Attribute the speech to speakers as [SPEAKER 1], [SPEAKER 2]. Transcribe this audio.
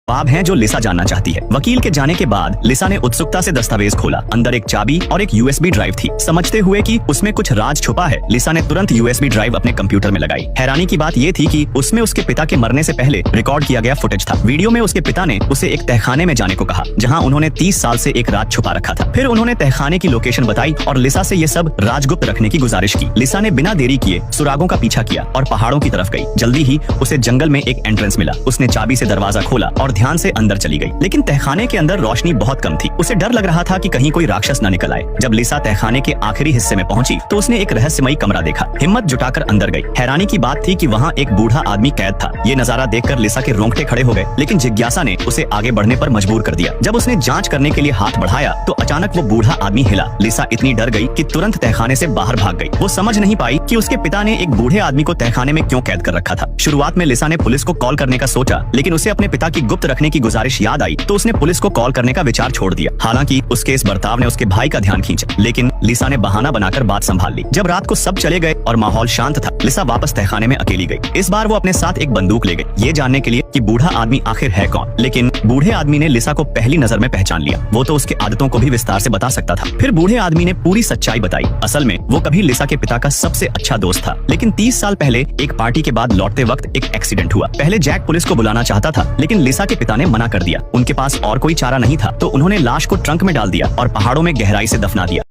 [SPEAKER 1] ख्वाब हैं जो लिसा जानना चाहती है। वकील के जाने के बाद लिसा ने उत्सुकता से दस्तावेज खोला। अंदर एक चाबी और एक यूएसबी ड्राइव थी। समझते हुए कि उसमें कुछ राज छुपा है, लिसा ने तुरंत यूएसबी ड्राइव अपने कंप्यूटर में लगाई। हैरानी की बात ये थी कि उसमें उसके पिता के मरने से पहले रिकॉर्ड किया गया फुटेज था। वीडियो में उसके पिता ने उसे एक तहखाने में जाने को कहा, जहाँ उन्होंने 30 साल से एक राज छुपा रखा था। फिर उन्होंने तहखाने की लोकेशन बताई और लिसा से ये सब राजगुप्त रखने की गुजारिश की। लिसा ने बिना देरी किए सुरागों का पीछा किया और पहाड़ों की तरफ गई। जल्दी ही उसे जंगल में एक एंट्रेंस मिला। उसने चाबी से दरवाजा खोला और ध्यान से अंदर चली गई, लेकिन तहखाने के अंदर रोशनी बहुत कम थी। उसे डर लग रहा था कि कहीं कोई राक्षस न निकल आए। जब लिसा तहखाने के आखिरी हिस्से में पहुंची तो उसने एक रहस्यमयी कमरा देखा। हिम्मत जुटाकर अंदर गई। हैरानी की बात थी कि वहाँ एक बूढ़ा आदमी कैद था। ये नजारा देखकर लिसा के रोंगटे खड़े हो गए, लेकिन जिज्ञासा ने उसे आगे बढ़ने पर मजबूर कर दिया। जब उसने जांच करने के लिए हाथ बढ़ाया तो अचानक वो बूढ़ा आदमी हिला। लिसा इतनी डर गई कि तुरंत तहखाने से बाहर भाग गई। वो समझ नहीं पाई कि उसके पिता ने एक बूढ़े आदमी को तहखाने में क्यों कैद कर रखा था। शुरुआत में लिसा ने पुलिस को कॉल करने का सोचा, लेकिन उसे अपने पिता की गुप्त रखने की गुजारिश याद आई तो उसने पुलिस को कॉल करने का विचार छोड़ दिया। हालांकि उसके इस बर्ताव ने उसके भाई का ध्यान खींचा, लेकिन लिसा ने बहाना बनाकर बात संभाल ली। जब रात को सब चले गए और माहौल शांत था, लिसा वापस तहखाने में अकेली गई। इस बार वो अपने साथ एक बंदूक ले गई, ये जानने के लिए कि बूढ़ा आदमी आखिर है कौन। लेकिन बूढ़े आदमी ने लिसा को पहली नजर में पहचान लिया। वो तो उसके आदतों को भी विस्तार से बता सकता था। फिर बूढ़े आदमी ने पूरी सच्चाई बताई। असल में वो कभी लिसा के पिता का सबसे अच्छा दोस्त था, लेकिन 30 साल पहले एक पार्टी के बाद लौटते वक्त एक एक्सीडेंट हुआ। पहले जैक पुलिस को बुलाना चाहता था, लेकिन लिसा के पिता ने मना कर दिया। उनके पास और कोई चारा नहीं था, तो उन्होंने लाश को ट्रंक में डाल दिया और पहाड़ों में गहराई से दफना दिया।